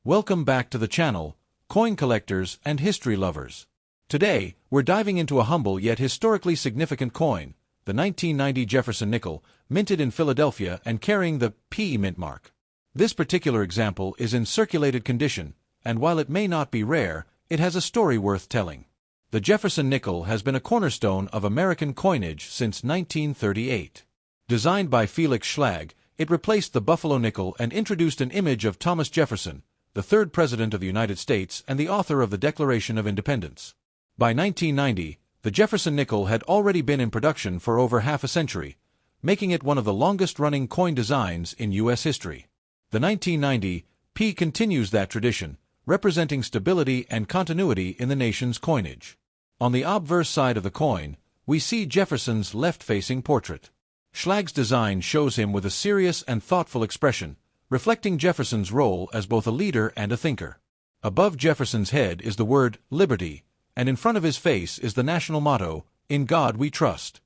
Welcome back to the channel, coin collectors and history lovers. Today, we're diving into a humble yet historically significant coin, the 1990 Jefferson nickel, minted in Philadelphia and carrying the P mint mark. This particular example is in circulated condition, and while it may not be rare, it has a story worth telling. The Jefferson nickel has been a cornerstone of American coinage since 1938. Designed by Felix Schlag, it replaced the Buffalo nickel and introduced an image of Thomas Jefferson, the third President of the United States and the author of the Declaration of Independence. By 1990, the Jefferson nickel had already been in production for over half a century, making it one of the longest-running coin designs in U.S. history. The 1990 P continues that tradition, representing stability and continuity in the nation's coinage. On the obverse side of the coin, we see Jefferson's left-facing portrait. Schlag's design shows him with a serious and thoughtful expression, reflecting Jefferson's role as both a leader and a thinker. Above Jefferson's head is the word liberty, and in front of his face is the national motto, "In God We Trust."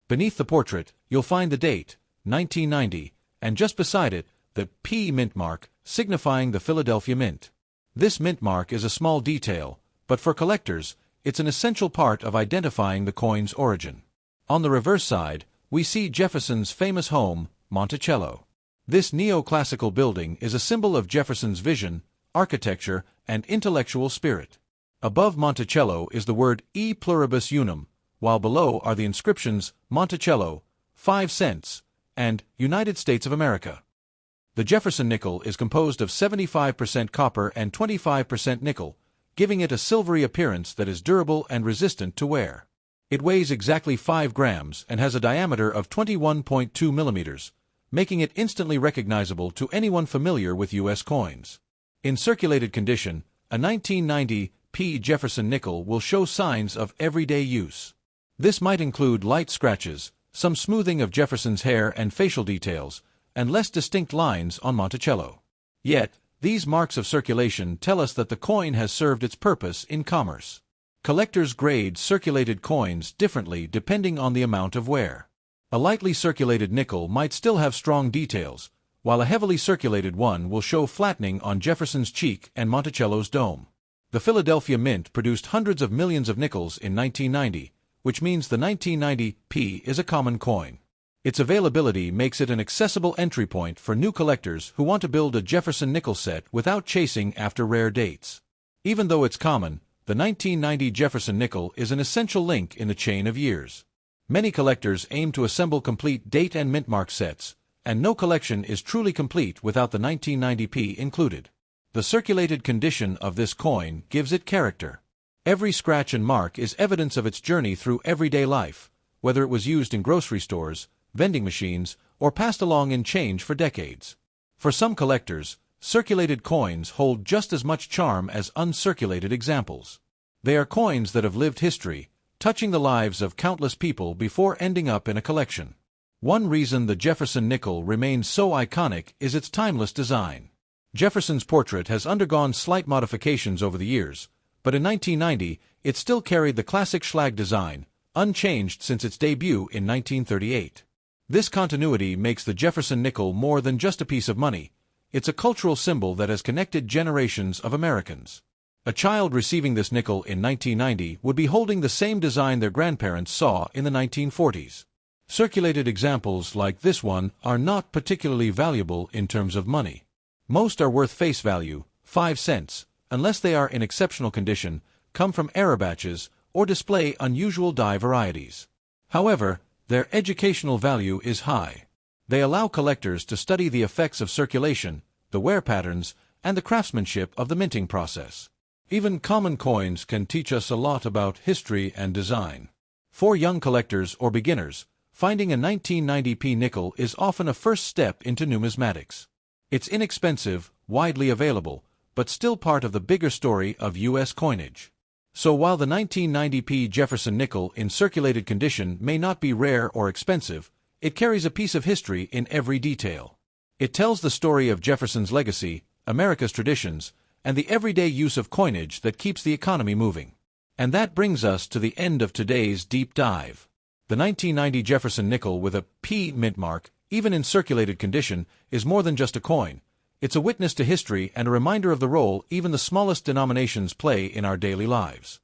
Beneath the portrait, you'll find the date, 1990, and just beside it, the P mint mark, signifying the Philadelphia Mint. This mint mark is a small detail, but for collectors, it's an essential part of identifying the coin's origin. On the reverse side, we see Jefferson's famous home, Monticello. This neoclassical building is a symbol of Jefferson's vision, architecture, and intellectual spirit. Above Monticello is the word E pluribus unum, while below are the inscriptions Monticello, 5 cents, and United States of America. The Jefferson nickel is composed of 75% copper and 25% nickel, giving it a silvery appearance that is durable and resistant to wear. It weighs exactly 5 grams and has a diameter of 21.2 millimeters, making it instantly recognizable to anyone familiar with U.S. coins. In circulated condition, a 1990 P Jefferson nickel will show signs of everyday use. This might include light scratches, some smoothing of Jefferson's hair and facial details, and less distinct lines on Monticello. Yet, these marks of circulation tell us that the coin has served its purpose in commerce. Collectors grade circulated coins differently depending on the amount of wear. A lightly circulated nickel might still have strong details, while a heavily circulated one will show flattening on Jefferson's cheek and Monticello's dome. The Philadelphia Mint produced hundreds of millions of nickels in 1990, which means the 1990 P is a common coin. Its availability makes it an accessible entry point for new collectors who want to build a Jefferson nickel set without chasing after rare dates. Even though it's common, the 1990 Jefferson nickel is an essential link in the chain of years. Many collectors aim to assemble complete date and mint mark sets, and no collection is truly complete without the 1990 P included. The circulated condition of this coin gives it character. Every scratch and mark is evidence of its journey through everyday life, whether it was used in grocery stores, vending machines, or passed along in change for decades. For some collectors, circulated coins hold just as much charm as uncirculated examples. They are coins that have lived history, touching the lives of countless people before ending up in a collection. One reason the Jefferson nickel remains so iconic is its timeless design. Jefferson's portrait has undergone slight modifications over the years, but in 1990 it still carried the classic Schlag design, unchanged since its debut in 1938. This continuity makes the Jefferson nickel more than just a piece of money. It's a cultural symbol that has connected generations of Americans. A child receiving this nickel in 1990 would be holding the same design their grandparents saw in the 1940s. Circulated examples like this one are not particularly valuable in terms of money. Most are worth face value, 5 cents, unless they are in exceptional condition, come from error batches, or display unusual die varieties. However, their educational value is high. They allow collectors to study the effects of circulation, the wear patterns, and the craftsmanship of the minting process. Even common coins can teach us a lot about history and design. For young collectors or beginners, finding a 1990 P nickel is often a first step into numismatics. It's inexpensive, widely available, but still part of the bigger story of U.S. coinage. So while the 1990 P Jefferson nickel in circulated condition may not be rare or expensive, it carries a piece of history in every detail. It tells the story of Jefferson's legacy, America's traditions, and the everyday use of coinage that keeps the economy moving. And that brings us to the end of today's deep dive. The 1990 Jefferson nickel with a P mint mark, even in circulated condition, is more than just a coin. It's a witness to history and a reminder of the role even the smallest denominations play in our daily lives.